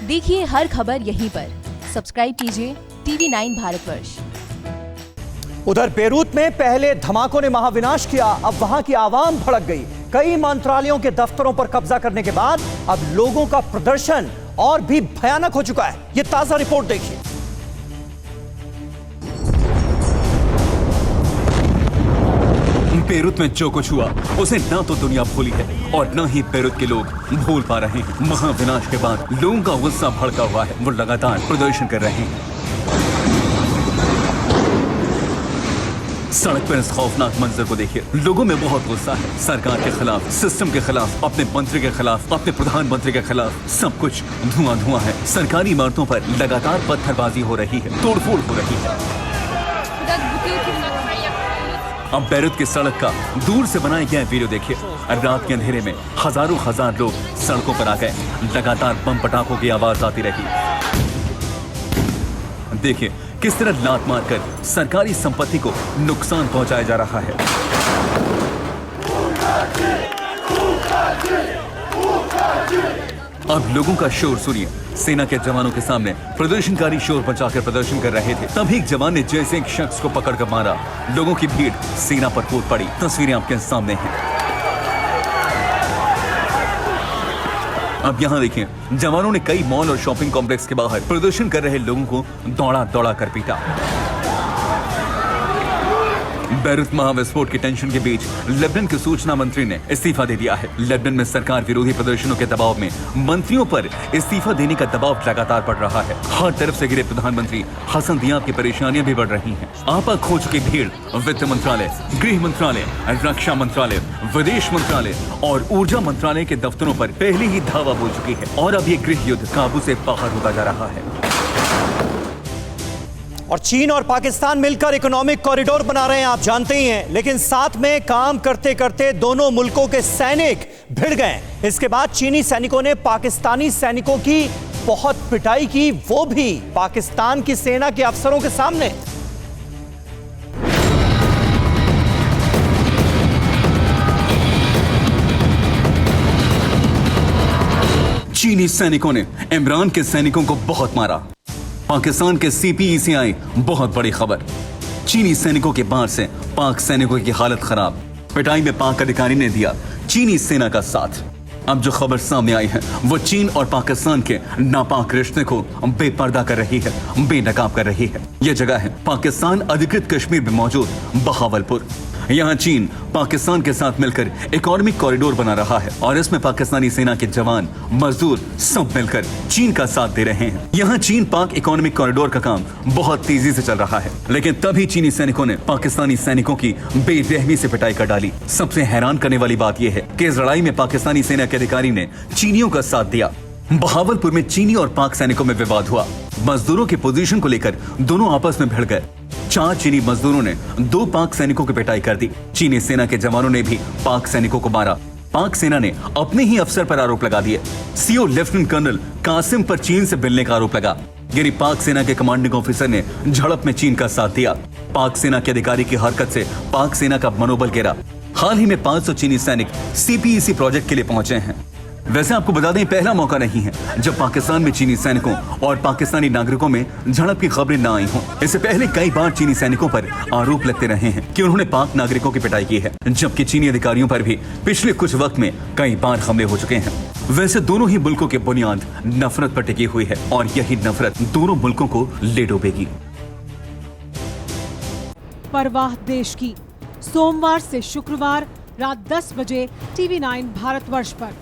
देखिए हर खबर यहीं पर। सब्सक्राइब कीजिए TV9 भारतवर्ष। उधर बेरूत में पहले धमाकों ने महाविनाश किया, अब वहां की आवाम भड़क गई। कई मंत्रालयों के दफ्तरों पर कब्जा करने के बाद अब लोगों का प्रदर्शन और भी भयानक हो चुका है। ये ताजा रिपोर्ट देखिए। बेरूत में जो कुछ हुआ उसे ना तो दुनिया भूली है और ना ही बेरूत के लोग भूल पा रहे हैं। महाविनाश के बाद लोगों का गुस्सा भड़का हुआ है, वो लगातार प्रदर्शन कर रहे हैं। सड़क पर इस खौफनाक मंजर को देखिए, लोगों में बहुत गुस्सा है। सरकार के खिलाफ, सिस्टम के खिलाफ, अपने मंत्री के खिलाफ, अपने प्रधानमंत्री के खिलाफ, सब कुछ धुआं धुआं है। सरकारी इमारतों पर लगातार पत्थरबाजी हो रही है, तोड़फोड़ हो रही है। अब बेरूत की सड़क का दूर से बनाया गया वीडियो देखिए। रात के अंधेरे में हजार लोग सड़कों पर आ गए। लगातार बम पटाखों की आवाज आती रही। देखिए किस तरह लात मारकर सरकारी संपत्ति को नुकसान पहुंचाया जा रहा है। अब लोगों का शोर सुनिए। सेना के जवानों के सामने प्रदर्शनकारी शोर मचाकर प्रदर्शन कर रहे थे, तभी एक जवान ने जैसे एक शख्स को पकड़कर मारा। लोगों की भीड़ सेना पर कूद पड़ी। तस्वीरें आपके सामने हैं। अब यहाँ देखिए, जवानों ने कई मॉल और शॉपिंग कॉम्प्लेक्स के बाहर प्रदर्शन कर रहे लोगों को दौड़ा कर पीटा। बेरूत महाविस्फोट की टेंशन के बीच लेबनान के सूचना मंत्री ने इस्तीफा दे दिया है। लेबनान में सरकार विरोधी प्रदर्शनों के दबाव में मंत्रियों पर इस्तीफा देने का दबाव लगातार बढ़ रहा है। हर तरफ से घिरे प्रधानमंत्री हसन दियाब की परेशानियां भी बढ़ रही हैं। आपा खो चुकी भीड़ वित्त मंत्रालय, गृह मंत्रालय, रक्षा मंत्रालय, विदेश मंत्रालय और ऊर्जा मंत्रालय के दफ्तरों पर पहले ही धावा बोल चुकी है और अब ये गृह युद्ध काबू से बाहर होता जा रहा है। और चीन और पाकिस्तान मिलकर इकोनॉमिक कॉरिडोर बना रहे हैं, आप जानते ही हैं। लेकिन साथ में काम करते करते दोनों मुल्कों के सैनिक भिड़ गए। इसके बाद चीनी सैनिकों ने पाकिस्तानी सैनिकों की बहुत पिटाई की, वो भी पाकिस्तान की सेना के अफसरों के सामने। चीनी सैनिकों ने इमरान के सैनिकों को बहुत मारा। पाकिस्तान के CPE से आई बहुत बड़ी खबर। चीनी सैनिकों के बाहर से पाक सैनिकों की हालत खराब। पिटाई में पाक अधिकारी ने दिया चीनी सेना का साथ। अब जो खबर सामने आई है वो चीन और पाकिस्तान के नापाक रिश्ते को बेपर्दा कर रही है, बेनकाब कर रही है। यह जगह है पाकिस्तान अधिकृत कश्मीर में मौजूद बहावलपुर। यहाँ चीन पाकिस्तान के साथ मिलकर इकोनॉमिक कॉरिडोर बना रहा है और इसमें पाकिस्तानी सेना के जवान, मजदूर सब मिलकर चीन का साथ दे रहे हैं। यहाँ चीन पाक इकोनॉमिक कॉरिडोर का काम बहुत तेजी से चल रहा है, लेकिन तभी चीनी सैनिकों ने पाकिस्तानी सैनिकों की बेरहमी से पिटाई कर डाली। सबसे हैरान करने वाली बात यह है कि इस लड़ाई में पाकिस्तानी सेना के अधिकारी ने चीनियों का साथ दिया। बहावलपुर में चीनी और पाक सैनिकों में विवाद हुआ। मजदूरों की पोजीशन को लेकर दोनों आपस में भिड़ गए। 4 चीनी मजदूरों ने 2 पाक सैनिकों की पिटाई कर दी। चीनी सेना के जवानों ने भी पाक सैनिकों को मारा। पाक सेना ने अपने ही अफसर पर आरोप लगा दिए। CO लेफ्टिनेंट कर्नल कासिम पर चीन से मिलने का आरोप लगा। यानी पाक सेना के कमांडिंग ऑफिसर ने झड़प में चीन का साथ दिया। पाक सेना के अधिकारी की हरकत से पाक सेना का मनोबल गिरा। हाल ही में 500 चीनी सैनिक CPEC प्रोजेक्ट के लिए पहुंचे हैं। वैसे आपको बता दें, पहला मौका नहीं है जब पाकिस्तान में चीनी सैनिकों और पाकिस्तानी नागरिकों में झड़प की खबरें न आई हों। इससे पहले कई बार चीनी सैनिकों पर आरोप लगते रहे हैं कि उन्होंने पाक नागरिकों की पिटाई की है, जबकि चीनी अधिकारियों पर भी पिछले कुछ वक्त में कई बार हमले हो चुके हैं। वैसे दोनों ही मुल्कों की बुनियाद नफरत पर टिकी हुई है और यही नफरत दोनों मुल्कों को ले डूबेगी। परवाह देश की, सोमवार से शुक्रवार रात 10 बजे TV9 भारतवर्ष पर।